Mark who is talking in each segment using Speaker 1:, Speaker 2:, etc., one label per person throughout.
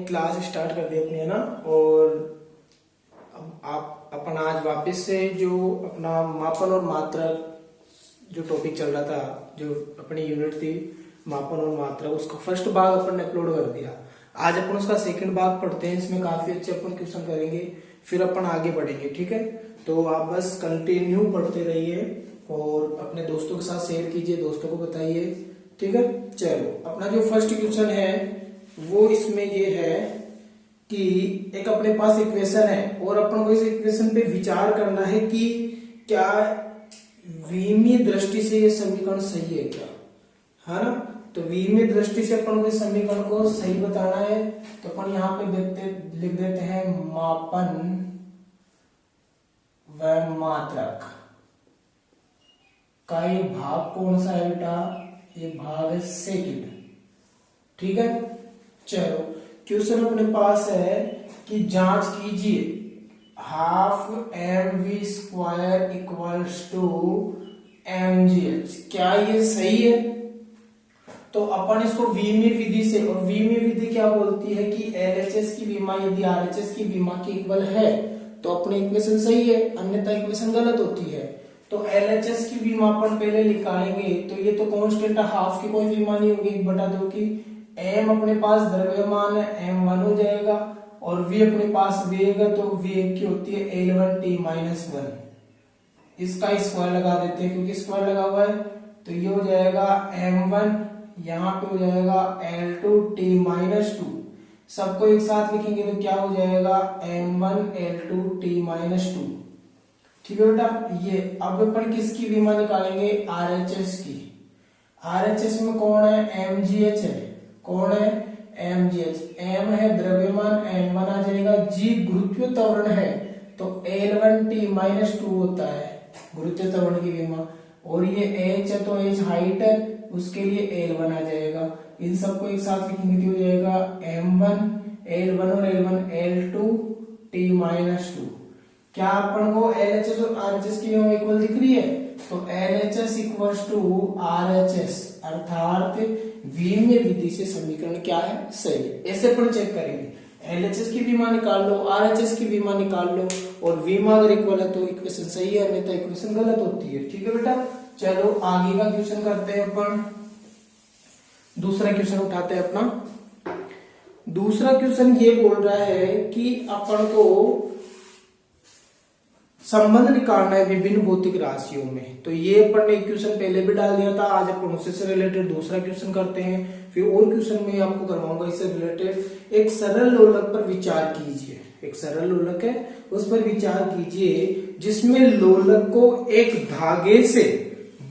Speaker 1: Class start कर दी अपनी, है ना। और अब आप अपन आज वापस से जो अपना मापन और मात्रक जो टॉपिक चल रहा था, जो अपनी यूनिट थी मापन और मात्रक, उसका फर्स्ट भाग अपन ने अपलोड कर दिया। आज अपन उसका सेकंड भाग पढ़ते हैं। इसमें काफी अच्छे अपन क्वेश्चन करेंगे, फिर अपन आगे बढ़ेंगे, ठीक है। तो आप बस कंटिन्यू पढ़ते रहिए और अपने दोस्तों के साथ शेयर कीजिए, दोस्तों को बताइए, ठीक है। चलो, अपना जो फर्स्ट क्वेश्चन है वो इसमें ये है कि एक अपने पास इक्वेशन है और अपन को इस इक्वेशन पे विचार करना है कि क्या विमीय दृष्टि से ये समीकरण सही है क्या, है ना। तो विमीय दृष्टि से अपन को इस समीकरण को सही बताना है। तो अपन यहाँ पे लिख देते हैं मापन व मात्रक का ये भाग कौन सा है बेटा, ये भाग है सेकंड, ठीक है। चलो, क्वेश्चन अपने पास है कि जांच कीजिए half M V square equals to M G H, क्या ये सही है। तो अपन इसको विमीय विधि से, और विमीय विधि क्या बोलती है कि एलएचएस की विमा यदि आरएचएस की विमा के इक्वल है तो अपनी इक्वेशन सही है, अन्यथा इक्वेशन गलत होती है। तो एलएचएस की विमा अपन पहले निकालेंगे तो ये तो कांस्टेंट है, हाफ की कोई विमा नहीं होगी, 1/2 की। एम अपने पास द्रव्यमान है, m1 हो जाएगा, और v अपने पास वेग है, तो वेग की होती है L1t-1। इसका स्क्वायर लगा देते हैं क्योंकि स्क्वायर लगा हुआ है, तो ये हो जाएगा m1, यहाँ पे हो जाएगा L2t-2। सबको एक साथ लिखेंगे तो क्या हो जाएगा m1 L2t-2, ठीक है बेटा। ये अब अपन किसकी विमा निकालेंगे, आरएचएस की। आरएचएस में कौन है, एमजीएच है। कौन है, एमजीएच। एम है द्रव्यमान, m1 आ जाएगा। जी गुरुत्वीय त्वरण है तो L1t-2 होता है गुरुत्वीय त्वरण की विमा, और ये h है तो h हाइट है, उसके लिए L1 आ जाएगा। इन सबको एक साथ लिखेंगे तो हो जाएगा m1 L1 और L1 L2t-2। क्या अपन को LHS और RHS की विमा इक्वल दिख रही है, तो LHS इक्वल्स टू RHS, अर्थात विमीय विधि से समीकरण क्या है, सही है। ऐसे अपन चेक करेंगे, LHS की विमा निकाल लो, RHS की विमा निकाल लो, और विमा अगर इक्वल है तो इक्वेशन सही है, अन्यथा इक्वेशन गलत होती है, ठीक है बेटा। चलो आगे का क्वेश्चन करते हैं अपन। दूसरा क्वेश्चन उठाते हैं अपना। दूसरा क्वेश्चन ये बोल रहा है कि अपन को संबंध निकालना है विभिन्न भौतिक राशियों में। तो ये अपन ने क्वेश्चन पहले भी डाल दिया था, आज अपन उससे रिलेटेड दूसरा क्वेश्चन करते हैं। फिर और क्वेश्चन में आपको करवाऊंगा इससे रिलेटेड। एक सरल लोलक पर विचार कीजिए, एक सरल लोलक है उस पर विचार कीजिए जिसमें लोलक को एक धागे से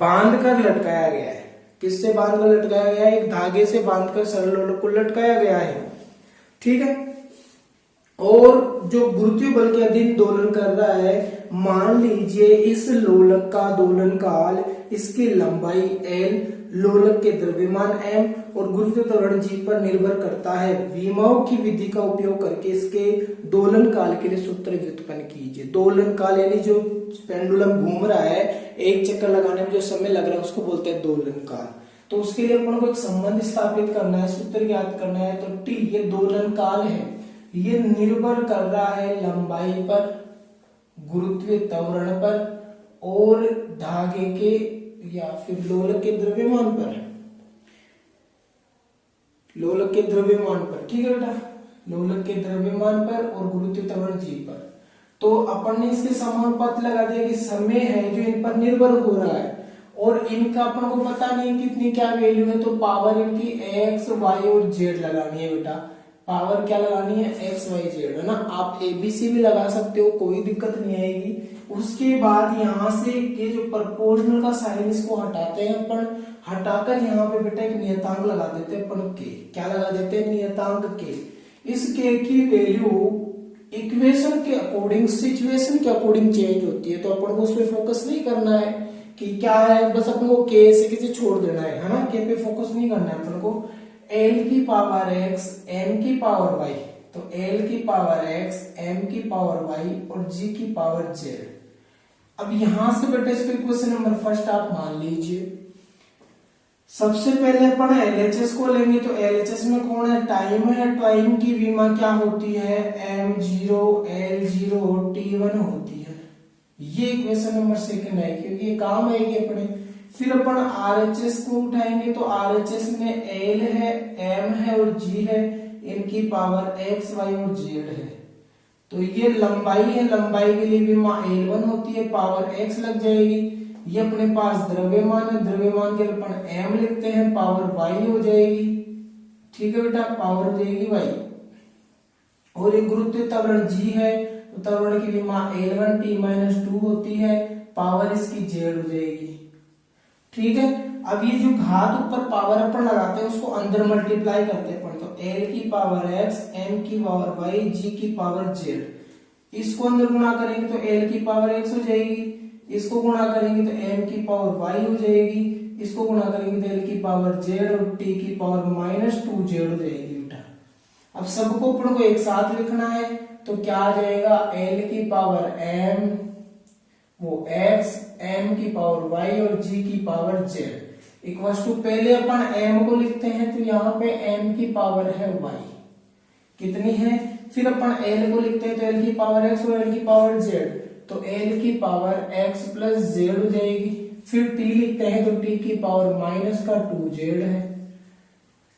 Speaker 1: बांधकर लटकाया गया है। किससे बांधकर लटकाया गया है, एक धागे से बांधकर सरल लोलक को लटकाया गया है, ठीक है। और जो गुरुत्वीय बल के अधीन दोलन कर रहा है, मान लीजिए इस लोलक का दोलन काल, इसकी लंबाई l, लोलक के द्रव्यमान m और गुरुत्वीय त्वरण g पर निर्भर करता है। विमाओं की विधि का उपयोग करके इसके दोलन काल के लिए सूत्र व्युत्पन्न कीजिए। दोलन काल यानी जो पेंडुलम घूम रहा है, एक चक्कर लगाने में जो समय लग रहा है उसको बोलते हैं दोलन काल। तो उसके लिए अपन को एक संबंध स्थापित करना है, सूत्र ज्ञात करना है। तो t ये दोलन काल है, ये निर्भर कर रहा है लंबाई पर, गुरुत्वीय त्वरण पर और धागे के या फिर लोलक के द्रव्यमान पर, लोलक के द्रव्यमान पर, ठीक है बेटा, लोलक के द्रव्यमान पर और गुरुत्वीय त्वरण जी पर। तो अपन ने इसके समानुपात लगा दिया कि समय है जो इन पर निर्भर हो रहा है, और इनका अपन को पता नहीं कितनी क्या वैल्यू है, तो पावर इनकी x, y और z लगानी है बेटा। पावर क्या लगानी है, x, y, z, है ना। आप ABC भी लगा सकते हो, कोई दिक्कत नहीं आएगी। उसके बाद यहाँ से ये जो प्रोपोर्शनल का साइन इसको हटाते हैं अपन, हटाकर यहाँ पे बेटा एक नियतांक लगा देते हैं अपन के। क्या लगा देते हैं, नियतांक के। इस के की वैल्यू इक्वेशन के अकॉर्डिंग, सिचुएशन के अकॉर्डिंग चेंज होती है। तो अपन को उस पर फोकस नहीं करना है कि क्या है, बस अपन को के से किसी छोड़ देना है ना। के पे फोकस नहीं करना है अपन को। l की पावर x, m की पावर y, तो l की पावर x, m की पावर y और g की पावर z। अब यहां से बेटा इसको इक्वेशन नंबर फर्स्ट आप मान लीजिए। सबसे पहले अपन एलएचएस को लेंगे, तो एलएचएस में कौन है, टाइम है। टाइम की विमा क्या होती है, m0 l0 t1 होती है। ये इक्वेशन नंबर सेकंड है, क्योंकि ये काम आएगी अपने। फिर अपन आरएचएस को उठाएंगे, तो आरएचएस में l है, m है और g है, इनकी पावर x y और z है। तो ये लंबाई है, लंबाई के लिए विमा l1 होती है, पावर x लग जाएगी। ये अपने पास द्रव्यमान है, द्रव्यमान के लिए अपन m लिखते हैं, पावर y हो जाएगी। ठीक है बेटा, पावर हो जाएगी y। और ये गुरुत्वीय त्वरण g है, तो त्वरण की विमा l1 t-2 होती है, पावर इसकी z हो जाएगी। ठीक है, अब ये जो घात ऊपर पावर अपन लगाते हैं उसको अंदर मल्टीप्लाई करते हैं अपन, तो l की पावर x, m की पावर y, g की पावर z। इसको अंदर गुणा करेंगे तो l की पावर x हो जाएगी, इसको गुणा करेंगे तो m की पावर y हो जाएगी, इसको गुणा करेंगे तो l की पावर z और t की पावर -2z हो जाएगी बेटा। अब सबको अपन को एक साथ लिखना है, तो क्या आ जाएगा, l की पावर m वो x, m की पावर y और g की पावर z इक्वल्स टू, पहले अपन m को लिखते हैं, तो यहाँ पे m की पावर है y कितनी है, फिर अपन l को लिखते हैं तो l की पावर x और l की पावर z, तो l की पावर x प्लस z हो जाएगी। फिर t लिखते हैं तो t की पावर -2z है।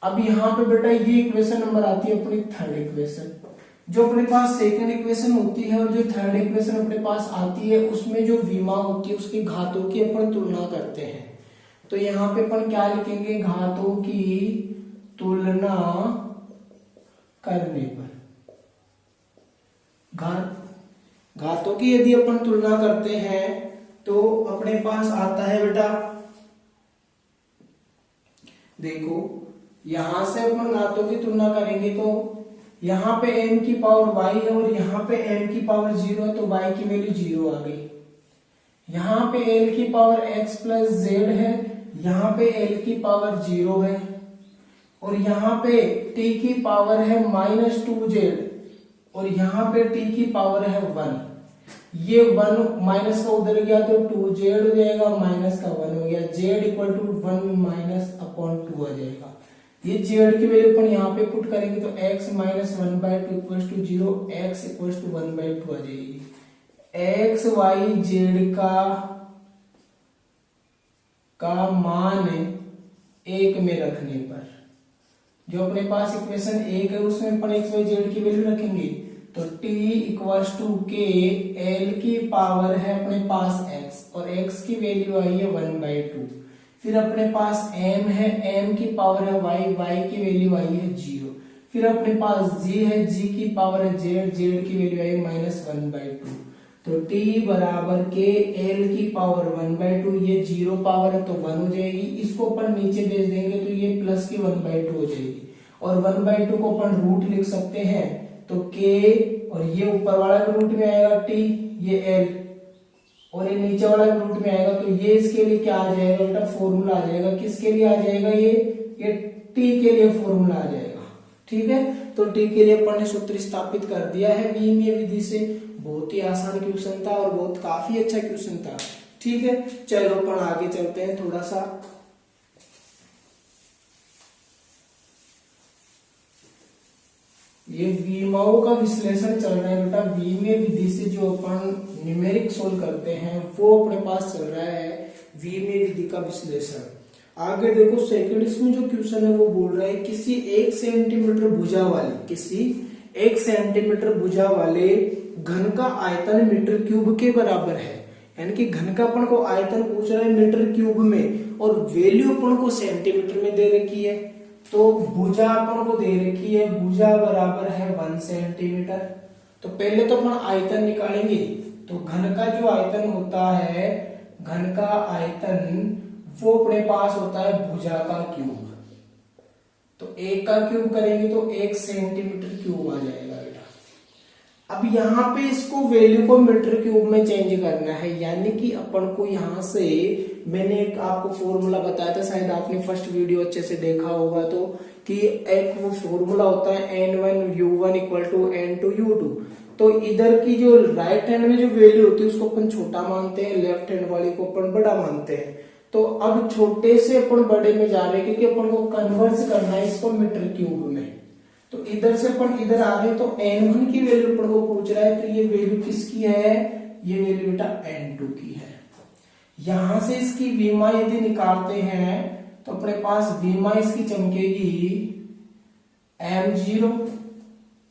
Speaker 1: अब यहाँ पे बेटा ये इक्वेशन नंबर आती है अपनी थर्ड इक्वेशन। जो अपने पास सेकंड इक्वेशन होती है और जो थर्ड इक्वेशन अपने पास आती है, उसमें जो विमा होती है उसकी घातों की अपन तुलना करते हैं। तो यहाँ पे अपन क्या लिखेंगे, घातों की तुलना करने पर, घातों की यदि अपन तुलना करते हैं तो अपने पास आता है बेटा, देखो यहां से अपन घातों की तुलना करेंगे तो यहाँ पे m की पावर y है और यहाँ पे m की पावर 0 है, तो y की वैल्यू 0 आ गई। यहाँ पे l की पावर x प्लस z है, यहाँ पे l की पावर 0 है, और यहाँ पे t की पावर है -2z और यहाँ पे t की पावर है 1। ये 1 माइनस का उधर गया तो 2z हो जाएगा, माइनस का 1 हो गया, z इक्वल टू 1 - 2 आ जाएगा। ये z की वैल्यू अपन यहाँ पे पुट करेंगे तो x - 1/2 equals to 0, x equals to 1/2 आ जाएगी। x y z का मान 1 में रखने पर, जो अपने पास इक्वेशन 1 है उसमें अपन x y z की वैल्यू रखेंगे, तो t equals to k, l की पावर है अपने पास x और x की वैल्यू आई है 1/2। फिर अपने पास m है, m की पावर है y, y की वैल्यू आई है 0। फिर अपने पास g है, g की पावर है z, z की वैल्यू आई है -1/2। तो t बराबर के l की पावर 1/2, ये 0 पावर है तो 1 हो जाएगी। इसको अपन नीचे भेज देंगे तो ये प्लस की 1/2 हो जाएगी, और 1/2 को अपन रूट लिख सकते हैं, तो k और ये ऊपर वाला भी रूट में आएगा t, ये l और ये नीचे वाला भी रूट में आएगा, तो ये इसके लिए क्या आ जाएगा बेटा, फॉर्मूला आ जाएगा। किसके लिए आ जाएगा, ये t के लिए फॉर्मूला आ जाएगा। ठीक है, तो t के लिए अपन ने सूत्र स्थापित कर दिया है विमीय विधि से। बहुत ही आसान क्वेश्चन था और बहुत काफी अच्छा क्वेश्चन था। ठीक है, चलो अपन आगे चलते हैं थोड़ा सा। ये विमाओं का विश्लेषण चल रहा है बेटा, विमीय विधि से जो अपन न्यूमेरिक सोल्व करते हैं वो अपने पास चल रहा है विमीय विधि का विश्लेषण। आगे देखो सेकंड इसमें जो क्वेश्चन है वो बोल रहा है किसी 1 सेंटीमीटर भुजा वाले, किसी 1 सेंटीमीटर भुजा वाले घन का आयतन मीटर क्यूब के बराबर है। यानी कि घन का अपन को आयतन पूछ रहा है मीटर क्यूब में और वैल्यू अपन को सेंटीमीटर में दे रखी है। तो भुजा अपन को दे रखी है, भुजा बराबर है 1 सेंटीमीटर। तो पहले तो अपन आयतन निकालेंगे, तो घन का जो आयतन होता है, घन का आयतन वो अपने पास होता है भुजा का क्यूब। तो 1 का क्यूब करेंगे तो 1 सेंटीमीटर क्यूब आ जाएगा बेटा। अब यहाँ पे इसको वैल्यू को मीटर क्यूब में चेंज करना है, यानी कि अपन को यहाँ से, मैंने एक आपको फॉर्मूला बताया था, शायद आपने फर्स्ट वीडियो अच्छे से देखा होगा, तो कि एक वो फॉर्मूला होता है n1u1 इक्वल टू n2u2। तो इधर की जो राइट हैंड में जो वैल्यू होती है उसको अपन छोटा मानते हैं, लेफ्ट हैंड वाली को अपन बड़ा मानते हैं। तो अब छोटे से अपन बड़े में जा रहे हैं क्योंकि अपन को कन्वर्ट करना है इसको मीटर क्यूब में। तो इधर से अपन इधर आ रहे, तो n1 की वैल्यू अपन को पूछ रहा है, तो ये वैल्यू किसकी है, ये वैल्यू बेटा n2 की है। यहां से इसकी वीमा यदि निकालते हैं तो अपने पास वीमा इसकी चमकेगी m0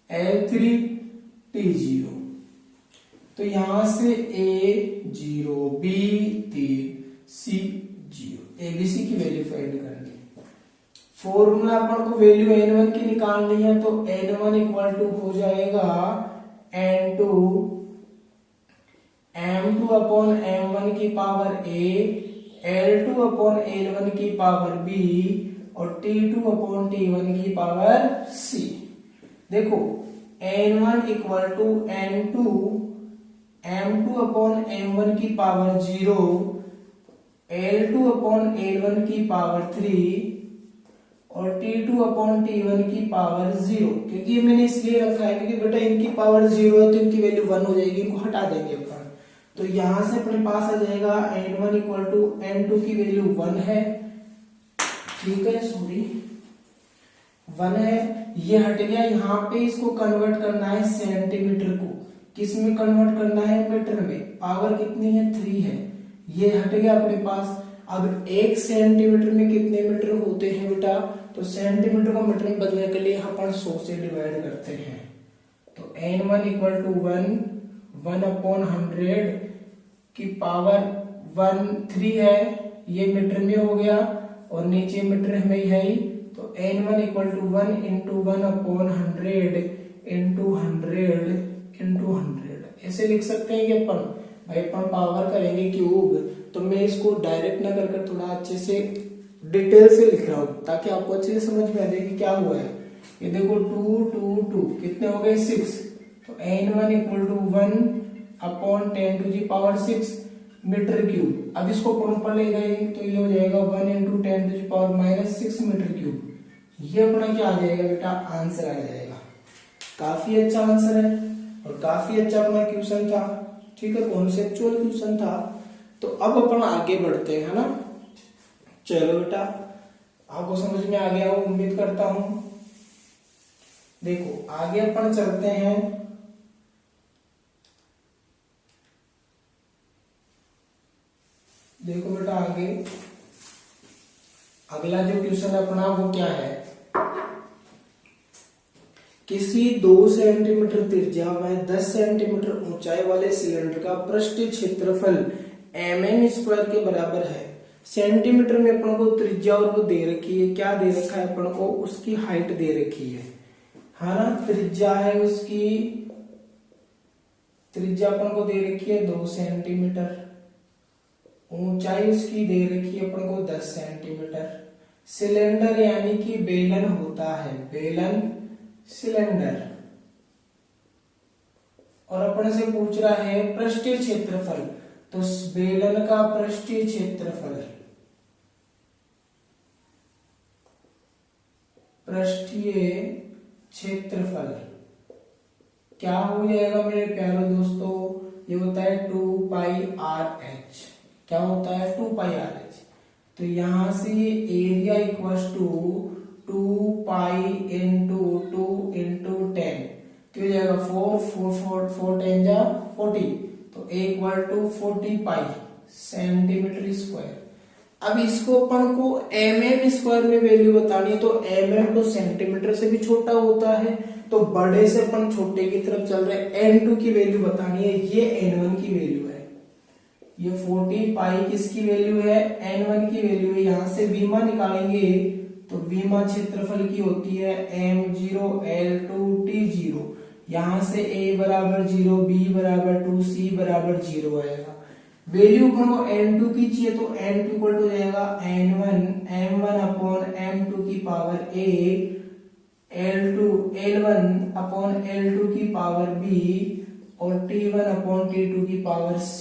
Speaker 1: l3 t0। तो यहां से a0 b3 c0 abc की वैल्यू फाइंड करनी है। फॉर्मूला अपन को वैल्यू n1 की निकालनी है, तो n1 इक्वल टू हो जाएगा n2 m2 अपॉन m1 की power a l2 upon l1 की पावर b और t2 अपॉन t1 की पावर c। देखो n1 equal to n2 m2 upon m1 की पावर 0 l2 अपॉन l1 की पावर 3 और t2 अपॉन t1 की power 0। क्योंकि ये मैंने इसलिए रखा है क्योंकि बेटा इनकी पावर 0 है तो इनकी वैल्यू 1 हो जाएगी, इनको हटा देंगे अपन। तो यहां से अपने पास आ जाएगा n1 इक्वल टू n2 की वैल्यू 1 है, ठीक है, सॉरी 1 है, ये हट गया। यहाँ पे इसको कन्वर्ट करना है सेंटीमीटर को, किस में कन्वर्ट करना है, मीटर में। पावर कितनी है, 3 है, ये हट गया अपने पास। अब 1 सेंटीमीटर में कितने मीटर होते हैं बेटा, तो सेंटीमीटर को मीटर में बदलने के लिए अपन 100 से डिवाइड करते हैं। तो n1 इक्वल टू 1 अपॉन 100 की पावर 3 है, ये मीटर में हो गया और नीचे मीटर में है ही। तो n1 equal to 1 into 1 upon 100 into 100 ऐसे लिख सकते हैं कि अपन भाई अपन पावर करेंगे क्यूब, तो मैं इसको डायरेक्ट ना कर थोड़ा अच्छे से डिटेल से लिख रहा हूं ताकि आपको अच्छे से समझ में आ जाए कि क्या हुआ है। ये देखो 2 कितने हो गए 6, तो n1 equal to 1 upon 10 to the power 6 metre cube. अब इसको प्रॉपर ले गए तो ये हो जाएगा 1 into 10 to the power -6 metre cube. ये अपना क्या आ जाएगा बेटा, आंसर आ जाएगा। काफी अच्छा आंसर है और काफी अच्छा अपना क्वेश्चन था, ठीक है, कॉन्सेप्चुअल क्वेश्चन था। तो अब अपन आगे बढ़ते हैं, है ना। चलो बेटा, आपको समझ में आ गया हो उम्मीद करता हूं। देखो आगे अपन चलते हैं। देखो बेटा आगे अगला जो क्वेश्चन अपना वो क्या है, किसी 2 सेंटीमीटर त्रिज्या व 10 सेंटीमीटर ऊंचाई वाले सिलेंडर का पृष्ठीय क्षेत्रफल mm² के बराबर है। सेंटीमीटर में अपन को त्रिज्या और वो दे रखी है, क्या दे रखा है अपन को, उसकी हाइट दे रखी है ना। त्रिज्या है उसकी, त्रिज्या अपन को दे रखी है 2 सेंटीमीटर, ऊंचाई उसकी दे रखी है अपन को 10 सेंटीमीटर। सिलेंडर यानी कि बेलन होता है, बेलन सिलेंडर, और अपने से पूछ रहा है पृष्ठीय क्षेत्रफल। तो बेलन का पृष्ठीय क्षेत्रफल, पृष्ठीय क्षेत्रफल क्या हो जाएगा मेरे प्यारे दोस्तों, ये होता है 2πr(h). क्या होता है 2πr(h). तो यहां से ये area equals to 2π into 2 into 10, तो हो जाएगा 4 10 जा 40, तो इक्वल टू 40π सेंटीमीटर स्क्वायर। अब इसको अपन को mm² में वैल्यू बतानी है, तो mm तो सेंटीमीटर से भी छोटा होता है, तो बड़े से अपन छोटे की तरफ चल रहे हैं। n2 की वैल्यू बतानी है, ये n1 की वैल्यू है, ये 40π किसकी वैल्यू है, n1 की वैल्यू है। यहां से वीमा निकालेंगे तो वीमा क्षेत्रफल की होती है m0 l2 t0। यहां से a बराबर 0, b बराबर 2, c बराबर 0 आएगा। वैल्यू अपन को n2 की चाहिए, तो n2 इक्वल हो जाएगा n1 m1 अपॉन m2 की power a l1 upon l2 की पावर b और t1 अपॉन t2 की पावर c।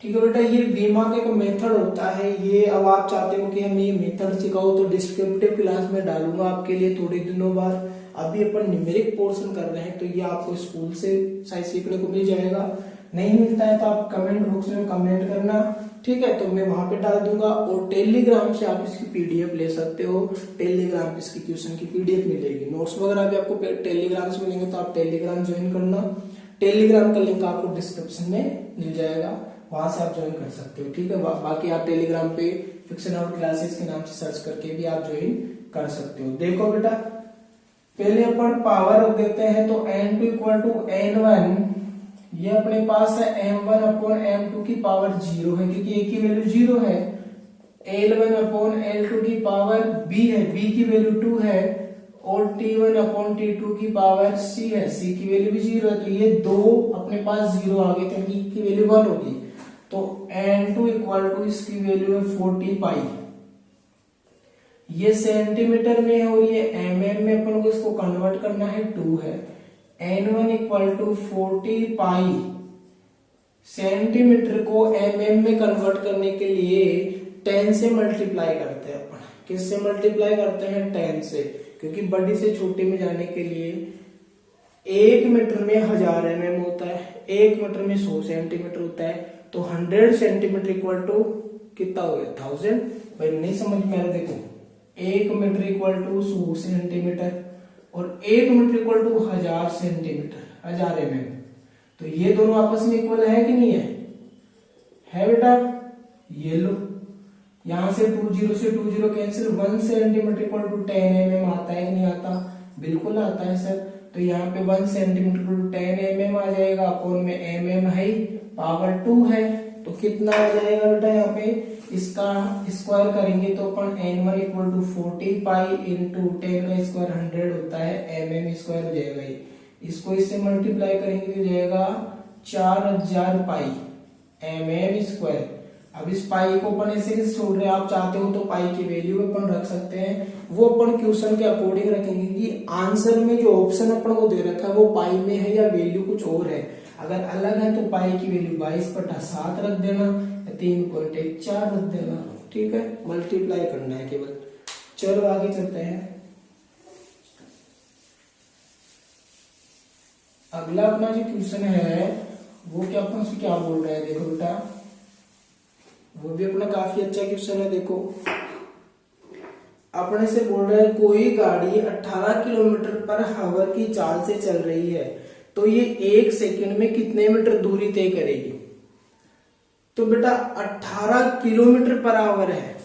Speaker 1: ठीक है बेटा, ये वीमा का एक मेथड होता है। ये अब आप चाहते हो कि हम ये मेथड सिखाओ, तो डिस्क्रिप्टिव क्लास में डालूंगा आपके लिए थोड़े दिनों बाद। अभी अपन न्यूमेरिक पोर्शन कर रहे हैं, तो ये आपको स्कूल से शायद सीखने को मिल जाएगा। नहीं मिलता है तो आप कमेंट बॉक्स में कमेंट करना, ठीक है, तो मैं वहां पे डाल दूंगा और टेलीग्राम से आप इसकी पीडीएफ ले सकते हो। टेलीग्राम पे इसकी क्वेश्चन की पीडीएफ मिलेगी, नोट्स वगैरह भी आपको टेलीग्राम से मिलेंगे, तो आप टेलीग्राम ज्वाइन करना। टेलीग्राम का लिंक आपको डिस्क्रिप्शन में मिल जाएगा, वहां से आप ज्वाइन कर सकते हो। ठीक है, बाकी आप टेलीग्राम पे फिक्शन आउट क्लासेस के नाम से सर्च करके भी आप ज्वाइन कर सकते हो। देखो बेटा, पहले अपन पावर रख देते हैं, तो n2 इक्वल टू n1, ये अपने पास है m1 अपॉन m2 की पावर 0 है, क्योंकि a की वैल्यू 0 है। l1 अपॉन l2 की पावर b है, b की वैल्यू 2 है, और t1 अपॉन t2 की पावर c है, c की वैल्यू भी 0 है। तो ये दो अपने पास 0 आ गए, तो की वैल्यू 1 होगी। तो n2 इक्वल टू इसकी वैल्यू है 40 पाई, ये सेंटीमीटर में है, और ये mm में अपन को इसको कन्वर्ट करना है, 2 है। n1 equal to 40 pi, centimetre को mm में कन्वर्ट करने के लिए 10 से मल्टीप्लाई करते हैं अपन। किससे मल्टीप्लाई करते हैं? 10 से, क्योंकि बड़ी से छोटी में जाने के लिए 1 मीटर में 1000 mm होता है, 1 मीटर में 100 सेंटीमीटर होता है, तो 100 सेंटीमीटर इक्वल टू कितना हो गया? 1000। भाई नहीं समझ में आ रहा, देखो 1 मीटर इक्वल टू 100 सेंटीमीटर और 1 metre equal to 1000 centimetre, 1000 mm। तो ये दोनों आपस में इक्वल है कि नहीं है? है बेटा, ये लो, यहां से 20 से 20 cancel, 1 centimetre equal to 10 mm आता है कि नहीं आता? बिल्कुल आता है सर। तो यहाँ पे 1 सेंटीमीटर इक्वल टू 10 mm आ जाएगा, अपॉन में mm है, पावर 2 है, तो कितना आ जाएगा बेटा? यहाँ पे इसका स्क्वायर करेंगे तो अपन n1 equal to 40 pi into 10 का स्क्वायर 100 होता है, mm स्क्वायर हो जाएगा ये। इसको इससे मल्टीप्लाई करेंगे तो जाएगा 4000 पाई mm स्क्वायर। अब इस पाई को अपन ऐसे छोड़ रहे हैं, आप चाहते हो तो पाई की वैल्यू अपन रख सकते हैं, वो अपन क्वेश्चन के अकॉर्डिंग रखेंगे कि आंसर में जो ऑप्शन अपन को दे रखा है वो पाई में है या वैल्यू कुछ और है। अगर अलग है तो पाई की वैल्यू 22/7 रख देना, 3.14 रख देना। ठीक है, मल्टीप्लाई करना है केवल। चलो आगे चलते हैं। अगला अपना जो क्वेश्चन है वो क्या अपन से क्या बोल रहे हैं, देखो बेटा, वो भी अपना काफी अच्छा क्वेश्चन है। देखो अपने से बोल रहे हैं कोई गाड़ी 18 किलोमीटर पर आवर की चाल से चल रही है, तो ये 1 सेकंड में कितने मीटर दूरी तय करेगी? तो बेटा 18 किलोमीटर पर आवर है।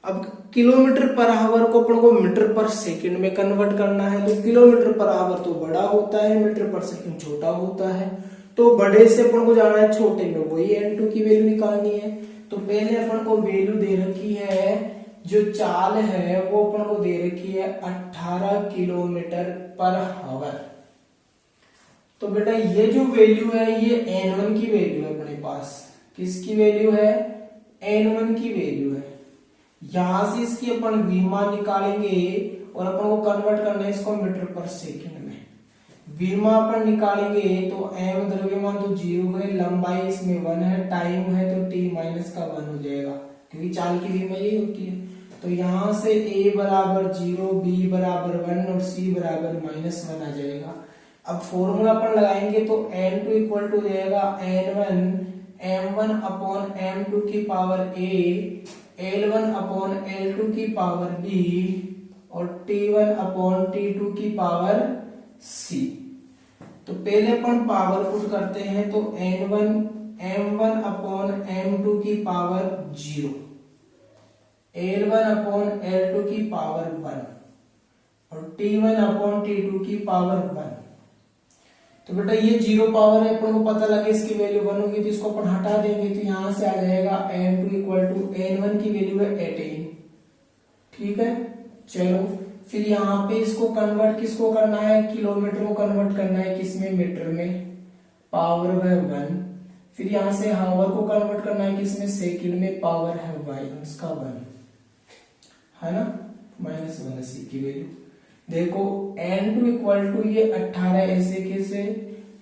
Speaker 1: अब किलोमीटर पर आवर को अपन को मीटर पर सेकंड में कन्वर्ट करना है, तो किलोमीटर पर आवर तो बड़ा होता है, मीटर पर सेकंड छोटा होता है। तो बड़े से अपन को जाना है छोटे में, वही n2 की वैल्यू निकालनी है। तो पहले अपन को वैल्यू दे रखी है, जो चाल है वो अपन को दे रखी है 18 किलोमीटर पर आवर। तो बेटा ये जो वैल्यू है ये n1 की वैल्यू है अपने पास। किसकी वैल्यू है? n1 की वैल्यू है। यहां से इसकी अपन v मान निकालेंगे और अपन को कन्वर्ट करना है इसको मीटर पर सेकंड में। v मान अपन निकालेंगे तो m द्रव्यमान तो 0 है, लंबाई इसमें 1 है, टाइम है तो t माइनस का 1 हो जाएगा, क्योंकि चाल की v में यही होती है। तो यहां से a बराबर 0, b बराबर 1 और c बराबर -1 आ जाएगा। अब फॉर्मूला अपन लगाएंगे तो n2 इक्वल टू जाएगा n1 m1 अपॉन m2 की power a, l1 upon l2 की पावर b और t1 अपॉन t2 की पावर c। तो पहले अपन पावर पुट करते हैं, तो n1 m1 अपॉन m2 की पावर 0, l1 अपॉन l2 की पावर 1 और t1 अपॉन t2 की पावर 1। तो बेटा ये 0 पावर है, अपन को पता लगे इसकी वैल्यू 1 होगी, तो इसको अपन हटा देंगे, तो यहां से आ जाएगा n2 इक्वल टू n1 की वैल्यू है 18। ठीक है, चलो फिर यहाँ पे इसको कन्वर्ट किसको करना है? किलोमीटर को कन्वर्ट करना है, किसमें? मीटर में, पावर है 1। फिर यहाँ से हावर को कन्वर्ट करना है, किसमें? सेकंड में, पावर है 1 है ना, -1 सी की वैल्यू। देखो n2 इक्वल टू ये 18 ऐसे कैसे?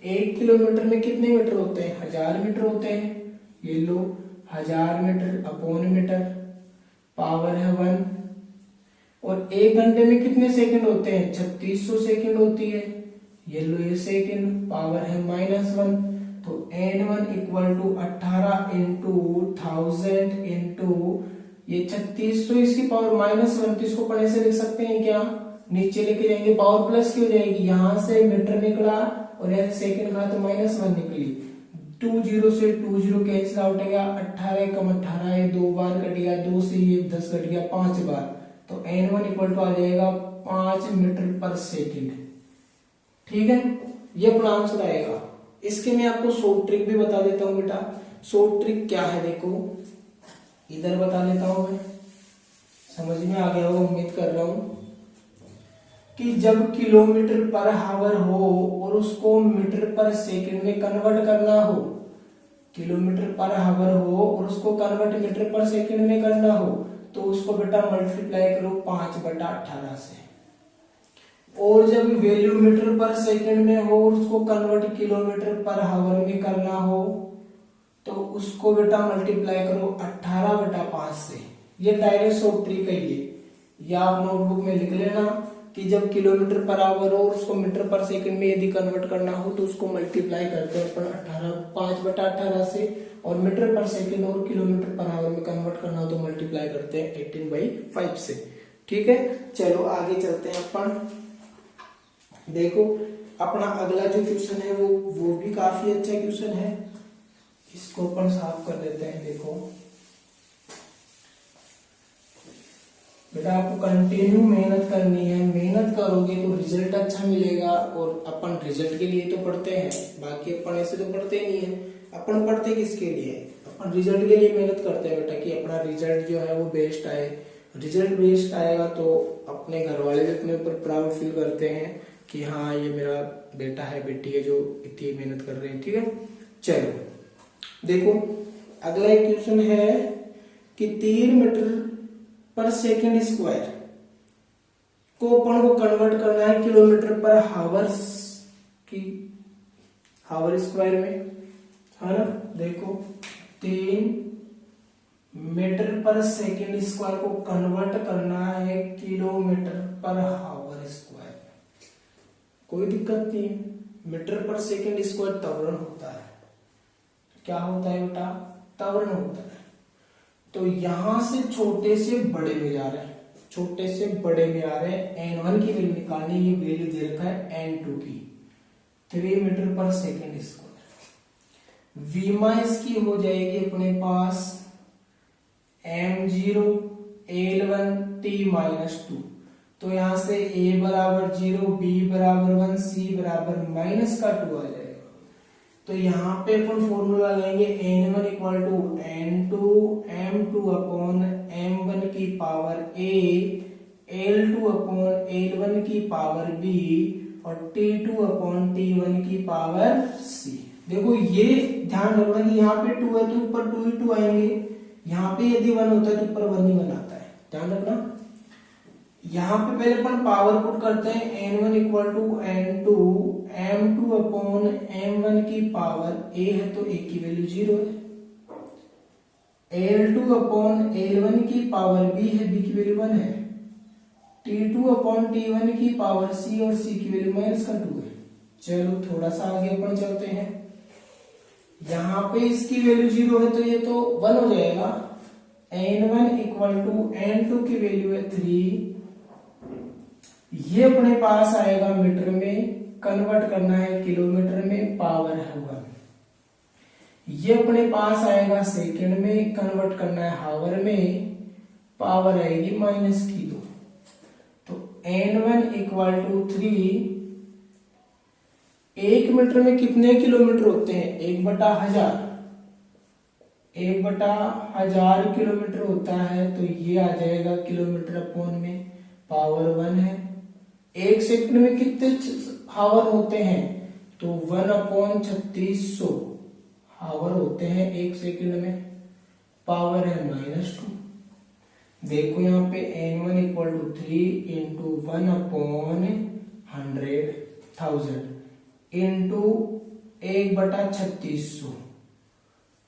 Speaker 1: 1 किलोमीटर में कितने मीटर होते हैं? 1000 मीटर होते हैं। ये लो 1000 मीटर अपॉन मीटर, पावर है 1। और 1 घंटे में कितने सेकंड होते हैं? 3600 सेकंड होती है। ये लो ये सेकंड, पावर है -1। तो N1 equal to 18 into 1000 into ये 3600 इसकी पावर -1, तो इसको पढ़ने से लिख सकते हैं क्या, नीचे लेके जाएंगे पावर प्लस की हो जाएगी, यहां से मीटर निकला और यहाँ से सेकंड का तो -1 निकली, 20 से 20 कैंसिल आउट हो गया, 18 कम 18 ये 2 बार कट गया, 2 से ये 10 कट गया 5 बार, तो N1 इक्वल टू आ जाएगा 5 मीटर पर सेकंड। ठीक है, ये अपना आंसर आएगा। इसके मैं आपको शॉर्ट ट्रिक भी बता देता हूं बेटा। शॉर्ट ट्रिक क्या है देखो, इधर बता देता हूं मैं, समझ में आ गया होगा उम्मीद कर रहा हूं कि जब किलोमीटर पर आवर हो और उसको मीटर पर सेकंड में कन्वर्ट करना हो, किलोमीटर पर आवर हो और उसको कन्वर्ट मीटर पर सेकंड में करना हो, तो उसको बेटा मल्टीप्लाई करो 5/18 से, और जब वैल्यू मीटर पर सेकंड में हो और उसको कन्वर्ट किलोमीटर पर आवर में करना हो, तो उसको बेटा मल्टीप्लाई करो 18/5 से। ये डायरेक्ट शॉर्ट ट्रिक है ये आप नोटबुक में लिख लेना कि जब किलोमीटर पर आवर हो और उसको मीटर पर सेकंड में यदि कन्वर्ट करना हो तो उसको मल्टीप्लाई करते हैं अपन 5/18 से, और मीटर पर सेकंड और किलोमीटर पर आवर में कन्वर्ट करना हो तो मल्टीप्लाई करते हैं 18/5 से। ठीक है, चलो आगे चलते हैं अपन। देखो अपना अगला जो क्वेश्चन है वो भी काफी अच्छा क्वेश्चन है, इसको अपन साफ कर देते हैं। देखो बेटा आपको कंटिन्यू मेहनत करनी है, मेहनत करोगे तो रिजल्ट अच्छा मिलेगा, और अपन रिजल्ट के लिए तो पढ़ते हैं, बाकी अपन ऐसे तो पढ़ते नहीं है। अपन पढ़ते किसके लिए, अपन रिजल्ट के लिए मेहनत करते हैं बेटा कि अपना रिजल्ट जो है वो बेस्ट आए। रिजल्ट बेस्ट आएगा तो अपने घर वाले भी अपने ऊपर प्राउड फील करते हैं कि हाँ ये मेरा बेटा है बेटी है जो इतनी मेहनत कर रहे हैं। ठीक है, चलो देखो अगला एक क्वेश्चन है कि 3 मीटर पर सेकंड स्क्वायर को अपन को कन्वर्ट करना है किलोमीटर पर हावर्स की हावर स्क्वायर में, है ना। देखो 3 मीटर पर सेकंड स्क्वायर को कन्वर्ट करना है किलोमीटर पर हावर स्क्वायर, कोई दिक्कत नहीं है। मीटर पर सेकंड स्क्वायर त्वरण होता है, क्या होता है बेटा, त्वरण होता है। तो यहां से छोटे से बड़े में जा रहे हैं, छोटे से बड़े में आ रहे हैं, N1 की वैल्यू निकालनी, ये वैल्यू दे रखा है N2 की 3 मीटर पर सेकंड स्क्वायर। वीमा इसकी हो जाएगी अपने पास m0 L1 t-2, तो यहां से a बराबर 0, b बराबर 1, c बराबर -2 आ जाएगा। तो यहाँ पे अपन फॉर्मूला लगाएंगे N1 equal to N2 M2 upon M1 की power A, L2 upon L1 की पावर B और T2 अपॉन T1 की पावर C। देखो ये ध्यान रखना कि यहाँ पे 2 है तो ऊपर 2 ही 2 आएंगे, यहाँ पे यदि 1 होता है तो ऊपर 1 ही 1 आता है, ध्यान रखना। यहाँ पे पहले अपन पावर पुट करते हैं, N1 equal to N2 M2 upon M1 की पावर A है तो A की वैल्यू 0 है, L2 अपॉन L1 की पावर B है, B की वैल्यू 1 है, T2 अपॉन T1 की पावर C और C की वैल्यू -2 है। चलो थोड़ा सा आगे अपन चलते हैं, यहाँ पे इसकी वैल्यू 0 है तो ये तो 1 हो जाएगा। N1 इक्वल टू N2 की वैल्यू है 3, ये अपने पास आएगा मीटर में, कन्वर्ट करना है किलोमीटर में, पावर है 1। ये अपने पास आएगा सेकंड में, कन्वर्ट करना है हावर में, पावर आएगी -2। तो N1 इक्वल टू 3, 1 मीटर में कितने किलोमीटर होते हैं, 1/1000, 1/1000 किलोमीटर होता है, तो ये आ जाएगा किलोमीटर अपॉन में पावर 1 है। 1 सेकंड में कितने हावर होते हैं, तो 1/3600 हावर होते हैं 1 सेकंड में, पावर है -2। देखो यहाँ पे N1 equal to 3 into 1/100,000 into 1/3600,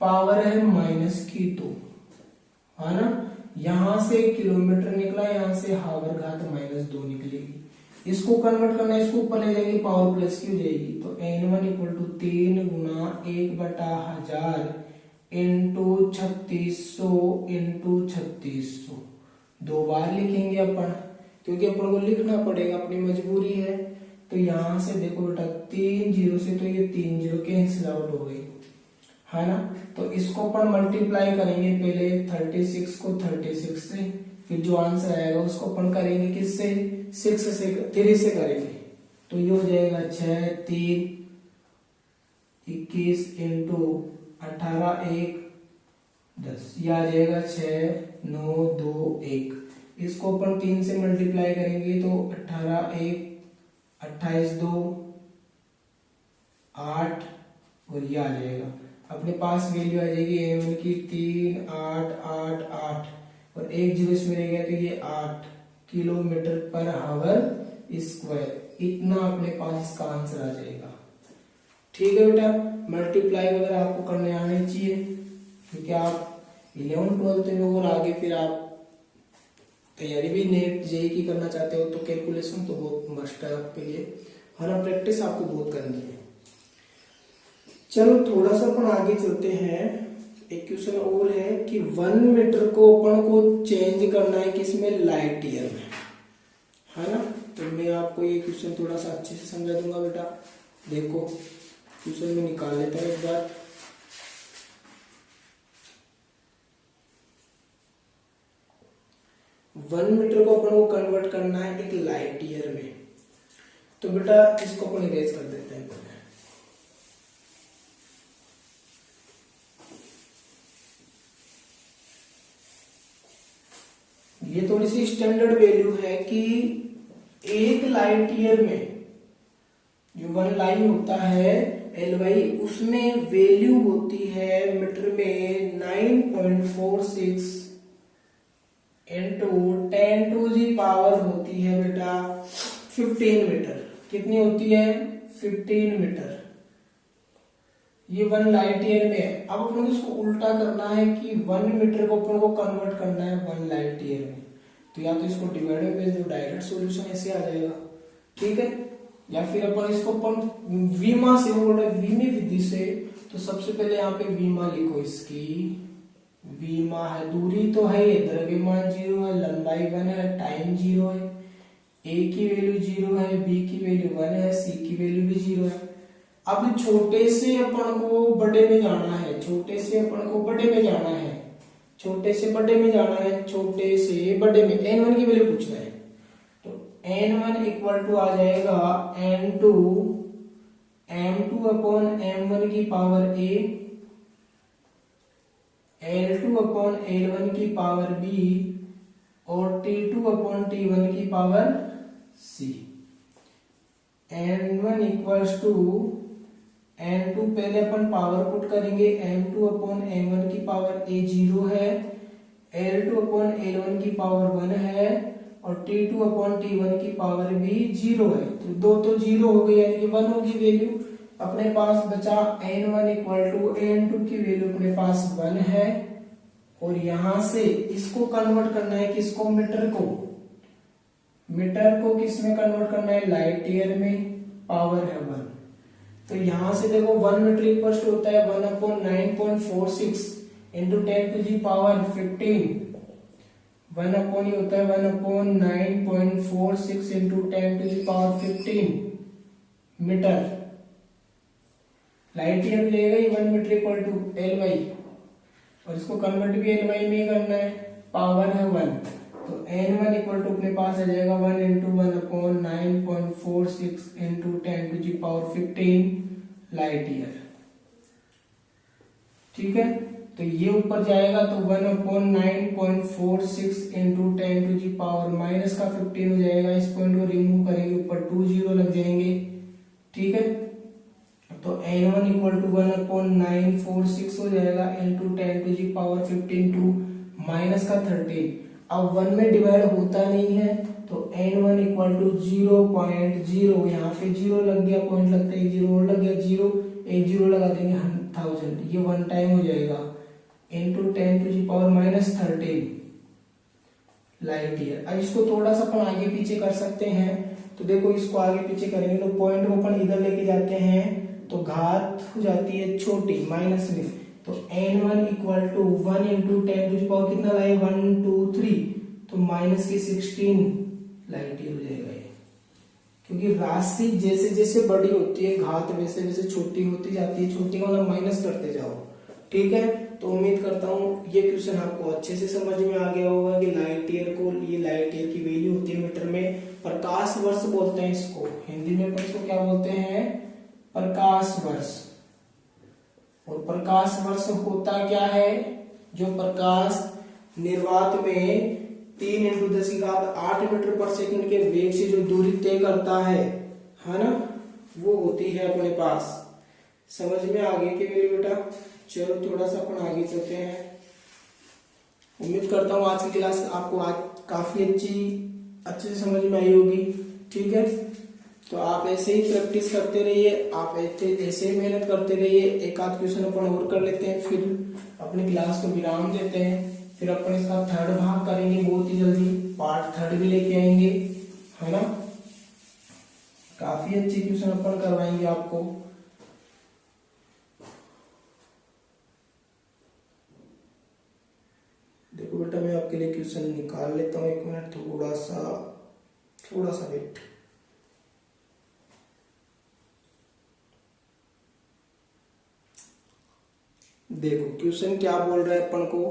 Speaker 1: power है -2, है ना। यहां से किलोमीटर निकला, यहां से हावर घात -2 निकलेगी, इसको कन्वर्ट करना है, इसको ऊपर ले जाएंगे पावर प्लस की हो जाएगी। तो n1 इक्वल टू 3 गुना 1/1000 इंटू 3600 इंटू 3600। दो बार लिखेंगे अपन, क्योंकि अपन को लिखना पड़ेगा, अपनी मजबूरी है। तो यहां से देखो बेटा 3 जीरो से तो ये 3 जीरो कैंसिल आउट हो गई, है ना। तो इसको अपन मल्टीप्लाई करेंगे पहले 36 को 36 से, फिर जो आंसर आएगा उसको अपन करेंगे किससे, 3 से करेंगे। तो ये हो जाएगा 6 3 21 इंटू 18 1 10, ये आ जाएगा 6 9 2 1। इसको अपन 3 से मल्टीप्लाई करेंगे तो 18 1 28 2 8 और ये आ जाएगा अपने पास वैल्यू आ जाएगी m1 की 3 8 8 8 और एक जीरो इसमें रह गया तो ये 8 किलोमीटर पर आवर स्क्वायर। इतना अपने पास इसका आंसर आ जाएगा। ठीक है बेटा, मल्टीप्लाई वगैरह आपको करने आने चाहिए, क्योंकि आप 11th-12th में और आगे फिर आप तैयारी भी नेट जेईई की करना चाहते हो तो कैलकुलेशन तो बहुत मस्ट है आपके लिए, है ना। प्रैक्टिस आपको बहुत करनी है। चलो थोड़ा सा अपन आगे चलते हैं। एक क्वेश्चन और है कि 1 मीटर को अपन को चेंज करना है किसमें, लाइट ईयर में, है ना। तो मैं आपको ये क्वेश्चन थोड़ा सा अच्छे से समझा दूंगा बेटा। देखो क्वेश्चन में निकाल लेता है एक बार। वन मीटर को अपन को कन्वर्ट करना है एक लाइट ईयर में। तो बेटा इसको अपन इरेज कर देते हैं। ये थोड़ी सी स्टैंडर्ड वैल्यू है कि एक लाइट ईयर में जो 1 लाइन होता है LY, उसमें वैल्यू होती है मीटर में 9.46 इंटू 10⁻⁴ होती है बेटा 15 मीटर। कितनी होती है, 15 मीटर। ये 1 लाइट ईयर में है। अब अपन को इसको उल्टा करना है कि 1 मीटर को अपन को कन्वर्ट करना है 1 लाइट ईयर में। तो या तो इसको डिवाइड में भेज दो, डायरेक्ट सॉल्यूशन ऐसे आ जाएगा। ठीक है, या फिर अपन इसको अपन वीमा से, बोल रहे वीमी विधि से। तो सबसे पहले यहाँ पे वीमा लिखो, इसकी वीमा है, दूरी तो है, ये द्रव्यमान 0 है, लंबाई 1 है, टाइम 0 है, ए की वैल्यू 0 है, बी की वैल्यू 1 है, सी की वैल्यू भी 0 है। अब छोटे से अपन को बड़े में जाना है, छोटे से अपन को बड़े में जाना है, छोटे से बड़े में जाना है, छोटे से बड़े में n1 की वैल्यू पूछना है। तो n1 इक्वल टू आ जाएगा n2 m2 अपॉन m1 की power a, L2 upon L1 की पावर b और T2 अपॉन T1 की power c। n1 equals to n2, पहले अपन पावर पुट करेंगे, m2 अपॉन m1 की पावर a 0 है, L2 अपॉन L1 की पावर 1 है और T2 अपॉन T1 की पावर भी 0 है। तो दो तो 0 हो गई, यानी कि 1 होगी वैल्यू। अपने पास बचा n1 इक्वल टू n2 की वैल्यू अपने पास 1 है और यहां से इसको कन्वर्ट करना है किसको, मीटर को। मीटर को किस में कन्वर्ट करना है, लाइट ईयर में, पावर है 1। तो यहां से देखो 1 मीटर इक्वल होता है 1 अपॉन 9.46 इंटू 10⁻15। 1 अपॉन ये होता है 1 upon 9.46 into 10⁻15 metre. Light year मिलेगा 1 मीटर इक्वल टू LY, और इसको कन्वर्ट भी LY में करना है, पावर है 1। तो n1 इक्वल टू अपने पास आ जाएगा 1 into 1 upon 9.46 into 10⁻15 light year. ठीक है, तो ये ऊपर जाएगा तो 1 अपॉन 9.46 इंटू 10⁻⁻15 हो जाएगा। इस पॉइंट को रिमूव करेंगे, ऊपर 2 0 लग जाएंगे। ठीक है, तो n1 इक्वल टू 1 अपॉन 946 हो जाएगा इंटू 10⁻15 टू माइनस का 13। अब 1 में डिवाइड होता नहीं है तो n1 इक्वल टू 0.0, यहाँ पे 0 लग गया, पॉइंट लगता है 0 और लग गया, 0 एक 0 लगा देंगे 1000, ये 1 टाइम हो जाएगा इंटू 10⁻⁻13 लाइट ईयर। अब इसको थोड़ा सा अपन आगे पीछे कर सकते हैं। तो देखो इसको आगे पीछे करेंगे तो पॉइंट को अपन इधर लेके जाते हैं तो घात हो जाती है छोटी माइनस में, तो n1 equal to 1 into 10 to the power कितना लाए 1 2 3, तो माइनस की 16 लाइट ईयर हो जाएगा ये, क्योंकि राशि जैसे जैसे बड़ी होती है घात वैसे वैसे छोटी होती जाती है, छोटी का मतलब माइनस करते जाओ। ठीक है, तो उम्मीद करता हूँ ये क्वेश्चन आपको अच्छे से समझ में आ गया होगा कि लाइट ईयर को, ये लाइट ईयर की वैल्यू होती है मीटर में, प्रकाश वर्ष बोलते हैं इसको, हिंदी में अपन इसको क्या बोलते हैं प्रकाश वर्ष। और प्रकाश वर्ष होता क्या है, जो प्रकाश निर्वात में 3 इंटू 10⁸ मीटर पर सेकंड के वेग से जो दूरी तय करता है ना, वो होती है अपने पास। समझ में आ गई कि मेरी बेटा? चलो थोड़ा सा अपन आगे चलते हैं। उम्मीद करता हूँ आज की क्लास आपको आज काफी अच्छे से समझ में आई होगी। ठीक है, तो आप ऐसे ही प्रैक्टिस करते रहिए, आप ऐसे ही मेहनत करते रहिए। एक आध क्वेश्चन अपन और कर लेते हैं, फिर अपनी क्लास को विराम देते हैं, फिर अपन इसका थर्ड भाग करेंगे बहुत ही जल्दी, पार्ट थर्ड भी लेके आएंगे, है ना। काफी अच्छे क्वेश्चन अपन करवाएंगे आपको। देखो बेटा मैं आपके लिए क्वेश्चन निकाल लेता हूँ, 1 मिनट, थोड़ा सा वेट। देखो क्वेश्चन क्या बोल रहा है अपन को,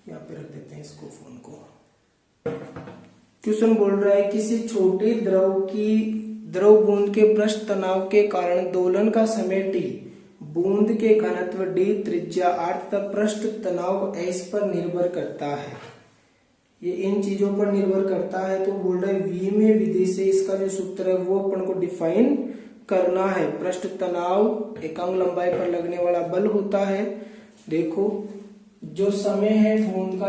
Speaker 1: यहाँ पे रख देते हैं इसको, फोन को। क्वेश्चन बोल रहा है किसी छोटे द्रव बूंद के पृष्ठ तनाव के कारण दोलन का समय t, बूंद के घनत्व d, त्रिज्या r तथा पृष्ठ तनाव s पर निर्भर करता है। ये इन चीजों पर निर्भर करता है, तो बोल रहा है v में विधि से इसका जो सूत्र है वो अपन को डिफाइन करना है। पृष्ठ तनाव एकांक लंबाई पर लगने वाला बल होता है। देखो जो समय है बूंद का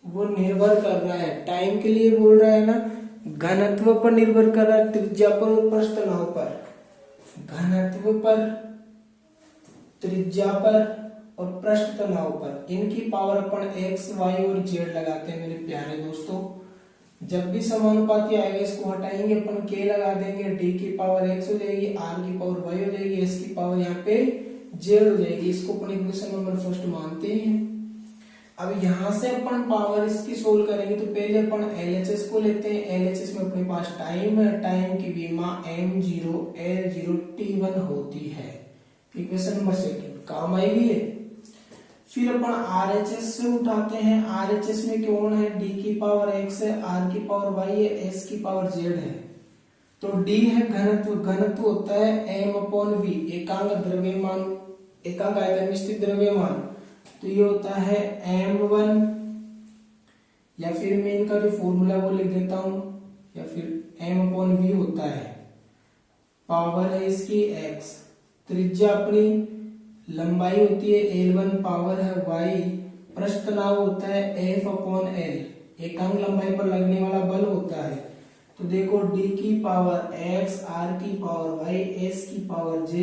Speaker 1: वो निर्भर कर रहा है, टाइम के लिए बोल रहा है ना, घनत्व पर निर्भर कर रहा है, त्रिज्या पर और पृष्ठ तनाव पर। घनत्व पर, त्रिज्या पर और पृष्ठ तनाव पर, इनकी पावर अपन x, y और z लगाते हैं मेरे प्यारे दोस्तों। जब भी समानुपाती आएगा इसको हटाएंगे अपन, k लगा देंगे, d की पावर x हो जाएगी, r की पावर y हो जाएगी, s की पावर यहाँ पे z हो जाएगी। इसको अपन इक्वेशन नंबर फर्स्ट मानते हैं। अब यहाँ से अपन पावर इसकी सोल्व करेंगे, तो पहले अपन LHS को लेते हैं। LHS में अपने पास टाइम है, टाइम की विमा m0 L0 t1 होती है। इक्वेशन नंबर सेकंड काम आएगी है। फिर अपन RHS से उठाते हैं, RHS में कौन है, d की पावर x है, r की पावर y है, s की पावर z है। तो d है घनत्व, घनत्व होता है m/v, एकांक द्रव्यमान, एकांक आयतन में स्थित द्रव्यमान, तो ये होता है m1, या फिर मैं इनका जो फॉर्मूला वो लिख देता हूं, या फिर m/v होता है, पावर है इसकी x, त्रिज्या अपनी लंबाई होती है L1, पावर है y, पृष्ठ तनाव होता है F/L, एकांक लंबाई पर लगने वाला बल होता है। तो देखो d की पावर x, r की पावर y, s की पावर z,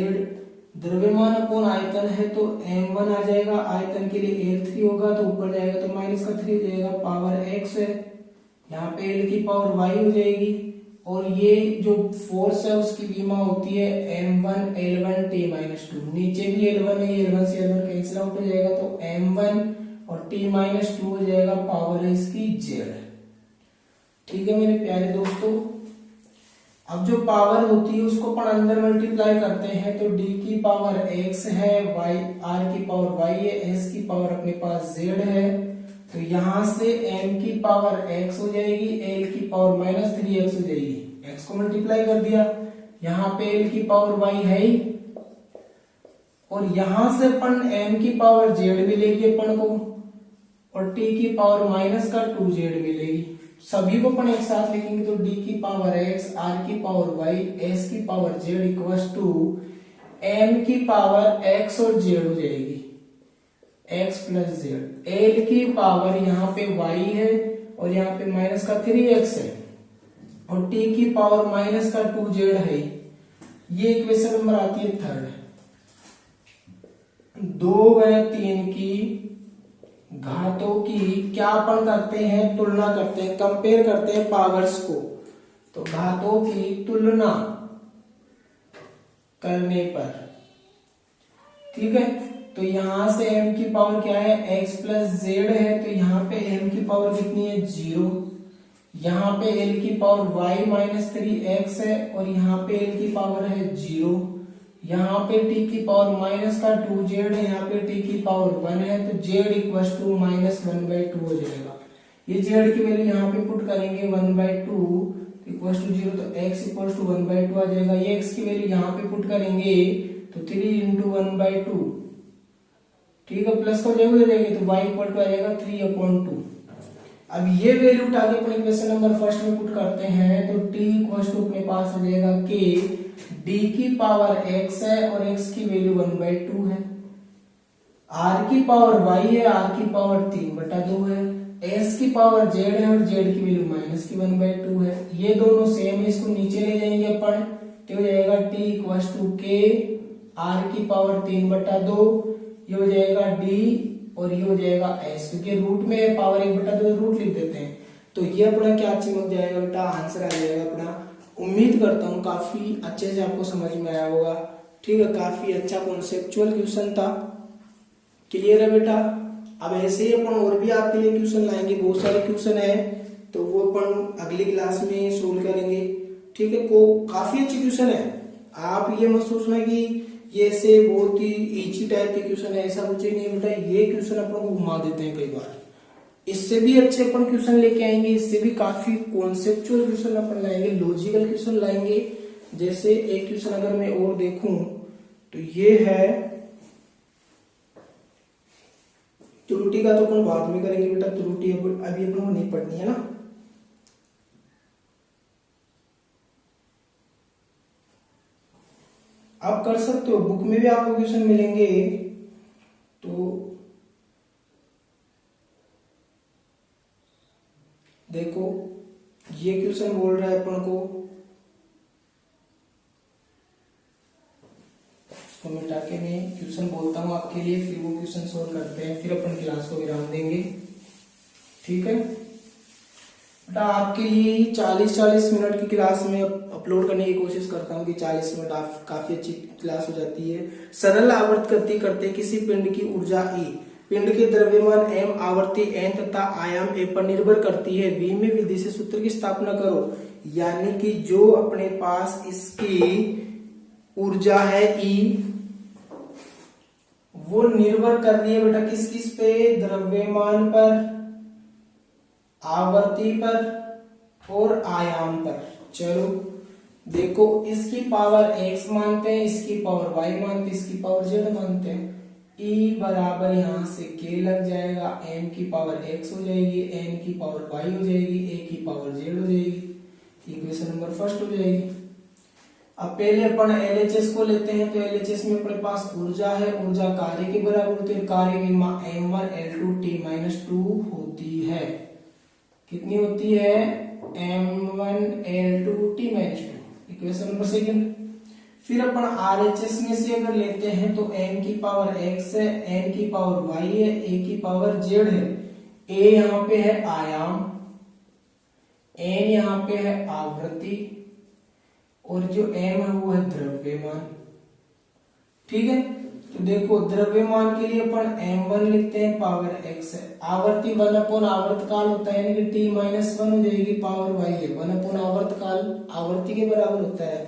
Speaker 1: द्रव्यमान अपॉन आयतन है तो m1 आ जाएगा, आयतन के लिए L3 होगा तो ऊपर जाएगा तो माइनस का 3 हो जाएगा, पावर x है, यहाँ पे L की पावर y हो जाएगी, और ये जो फोर्स है उसकी विमा होती है m1 L1 t-2, नीचे भी L1 है, L1 से L1 कैंसिल आउट हो जाएगा तो m1 और t-2 हो जाएगा, पावर है इसकी z। ठीक है मेरे प्यारे दोस्तों, अब जो पावर होती है उसको अपन अंदर मल्टीप्लाई करते हैं, तो d की पावर x है, y, r की पावर y है, s की पावर अपने पास z है, तो यहां से m की पावर x हो जाएगी, l की पावर -3x हो जाएगी, x को मल्टीप्लाई कर दिया, यहाँ पे l की पावर y है ही, और यहां से अपन m की पावर z मिलेगी अपन को, और t की पावर -2z मिलेगी। सभी को अपन एक साथ लिखेंगे तो d की पावर x, r की पावर y, s की power z equals to m की पावर x और z हो जाएगी, x प्लस z, l की पावर यहाँ पे y है और यहाँ पे -3x है, और t की पावर -2z है। ये इक्वेशन नंबर आती है थर्ड। 2 व 3 की घातों की क्या अपन करते हैं, तुलना करते हैं, कंपेयर करते हैं पावर्स को। तो घातों की तुलना करने पर, ठीक है, तो यहां से m की पावर क्या है, x प्लस जेड है, तो यहाँ पे m की पावर कितनी है, 0। यहाँ पे l की पावर y माइनस 3x है, और यहाँ पे l की पावर है 0। यहाँ पे t की पावर माइनस का 2z है, यहाँ पे t की पावर 1 है, तो z इक्वल टू माइनस 1/2 हो जाएगा। ये z की वैल्यू यहाँ पे पुट करेंगे 1/2 इक्वल टू 0, तो x इक्वल टू 1/2 आ जाएगा। ये x की वैल्यू यहाँ पे पुट करेंगे तो 3 इंटू 1/2, ठीक है, प्लस हो जाएगी, तो y इक्वल टू आ जाएगा 3/2। अब ये वैल्यू उठा के अपने इक्वेशन नंबर फर्स्ट में पुट करते हैं, तो t इक्वल टू अपने पास आ जाएगा k d की पावर x है, और x की वैल्यू 1/2 है, r की पावर y है, r की पावर 3/2 है, s की पावर z है, और z की वैल्यू माइनस की 1/2 है। ये दोनों सेम है, इसको नीचे ले जाएंगे अपन, तो हो जाएगा t equal to k r की पावर 3/2, ये हो जाएगा d, और ये हो जाएगा s, क्योंकि रूट में पावर 1/2 रूट लिख देते हैं। तो ये अपना क्या चिपक जाएगा बेटा, आंसर आ जाएगा अपना। उम्मीद करता हूँ काफी अच्छे से आपको समझ में आया होगा, ठीक है, काफी अच्छा कॉन्सेप्चुअल क्वेश्चन था। क्लियर है बेटा। अब ऐसे ही अपन और भी आपके लिए क्वेश्चन लाएंगे, बहुत सारे क्वेश्चन है, तो वो अपन अगली क्लास में सोल्व करेंगे, ठीक है। काफी अच्छे क्वेश्चन है, आप ये मत सोचना कि ये से बहुत ही इजी टाइप के क्वेश्चन है, ऐसा कुछ नहीं बेटा। ये क्वेश्चन अपन को घुमा देते हैं कई बार, इससे भी अच्छे अपन क्वेश्चन लेके आएंगे, इससे भी काफी कॉन्सेप्चुअल क्वेश्चन अपन लाएंगे, लॉजिकल क्वेश्चन लाएंगे। जैसे एक क्वेश्चन अगर मैं और देखूं तो ये है, त्रुटि का तो अपन बाद में करेंगे बेटा, त्रुटि अभी अपन को नहीं पढ़नी है ना। आप कर सकते हो, बुक में भी आपको क्वेश्चन मिलेंगे। तो देखो ये क्वेश्चन बोल रहा है अपन को, तो मिटा के मैं क्वेश्चन बोलता हूं आपके लिए, फिर वो क्वेश्चन सोल्व करते हैं, फिर अपन क्लास को विराम देंगे, ठीक है बेटा। आपके लिए 40-40 मिनट की क्लास में अपलोड करने की कोशिश करता हूं कि 40 मिनट आप काफी अच्छी क्लास हो जाती है। सरल आवर्त गति करते किसी पिंड की ऊर्जा E, पिंड के द्रव्यमान m, आवर्ती n तथा आयाम a पर निर्भर करती है। v में विधि से सूत्र की स्थापना करो, यानी कि जो अपने पास इसकी ऊर्जा है E, वो निर्भर कर रही है बेटा किस किस पे, द्रव्यमान पर, आवर्ती पर और आयाम पर। चलो देखो, इसकी पावर x मानते हैं, इसकी पावर y मानते हैं, इसकी पावर z मानते हैं। E बराबर यहां से k लग जाएगा, m की पावर x हो जाएगी, n की पावर y हो जाएगी, a की पावर z हो जाएगी। इक्वेशन नंबर फर्स्ट हो जाएगी। अब पहले अपन LHS को लेते हैं, तो LHS में अपने पास ऊर्जा है, ऊर्जा कार्य के बराबर होती है, कार्य की m1L2T-2 होती है। कितनी होती है, m1L2T-2, इक्वेशन नंबर सेकंड। फिर अपन RHS में से अगर लेते हैं तो m की पावर x है, n की पावर y है, a की पावर z है। a यहाँ पे है आयाम, n यहाँ पे है आवृत्ति, और जो m है वो है द्रव्यमान, ठीक है। तो देखो द्रव्यमान के लिए अपन m1 लिखते हैं, पावर x है, आवर्ती 1 आवर्त काल होता है, यानी कि t-1 हो जाएगी, पावर y है, 1 आवर्त काल आवर्ती के बराबर होता है।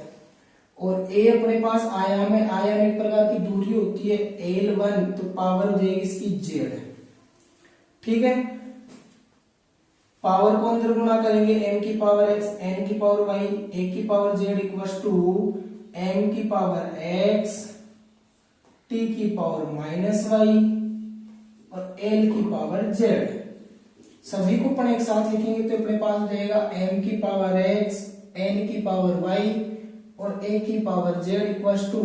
Speaker 1: और a अपने पास आयाम है, आयाम एक प्रकार की दूरी होती है L1, तो पावर हो जाएगी इसकी z, ठीक है। पावर को अंदर गुणा करेंगे, m की पावर x, n की पावर y, a की power z equals to m की पावर x, t की पावर माइनस y और l की पावर z। सभी को अपन एक साथ लिखेंगे तो अपने पास हो जाएगा m की पावर x, n की पावर y और a की पावर z इक्वल्स टू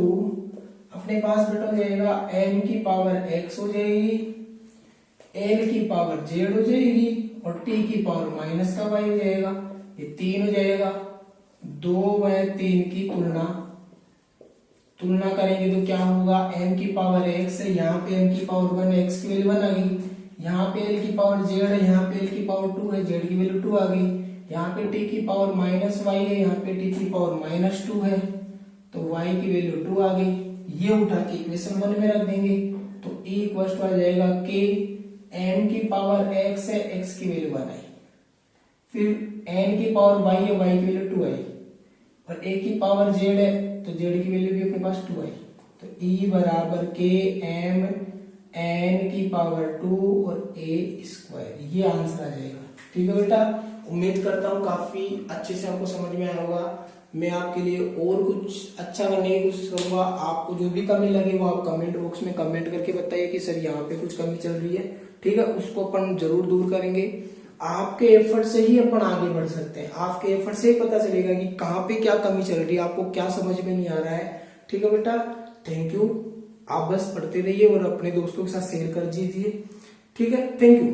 Speaker 1: अपने पास बेटा हो जाएगा m की पावर x हो जाएगी, l की पावर z हो जाएगी और t की पावर माइनस का y हो जाएगा। ये 3 हो जाएगा, 2 व 3 की तुलना करेंगे तो क्या होगा, m की पावर x है, यहाँ पे m की पावर 1, x की वैल्यू 1 आ गई, यहाँ पे l की पावर z है, यहाँ पे l की पावर 2 है, z की वैल्यू 2 आ गई। यहाँ पे t की पावर माइनस y है, यहाँ पे t की पावर माइनस 2 है, तो y की वैल्यू 2 आ गई। ये उठा के इक्वेशन 1 में रख देंगे, तो e इक्वल टू आ जाएगा k m की पावर x है, x की वैल्यू 1 आई, फिर n की पावर y है, y की वैल्यू 2 आई, और a की पावर z है, तो z की वैल्यू भी अपने पास 2 आई। तो e बराबर k m n की पावर 2 और a स्क्वायर, ये आंसर आ जाएगा। ठीक है बेटा, उम्मीद करता हूँ काफी अच्छे से आपको समझ में आया होगा। मैं आपके लिए और कुछ अच्छा करने की कोशिश करूंगा। आपको जो भी कमी लगे वो आप कमेंट बॉक्स में कमेंट करके बताइए कि सर यहाँ पे कुछ कमी चल रही है। ठीक है, उसको अपन जरूर दूर करेंगे। आपके एफर्ट से ही अपन आगे बढ़ सकते हैं, आपके एफर्ट से ही पता चलेगा कि कहाँ पे क्या कमी चल रही है, आपको क्या समझ में नहीं आ रहा है। ठीक है बेटा, थैंक यू। आप बस पढ़ते रहिए और अपने दोस्तों के साथ शेयर कर दीजिए। ठीक है, थैंक यू।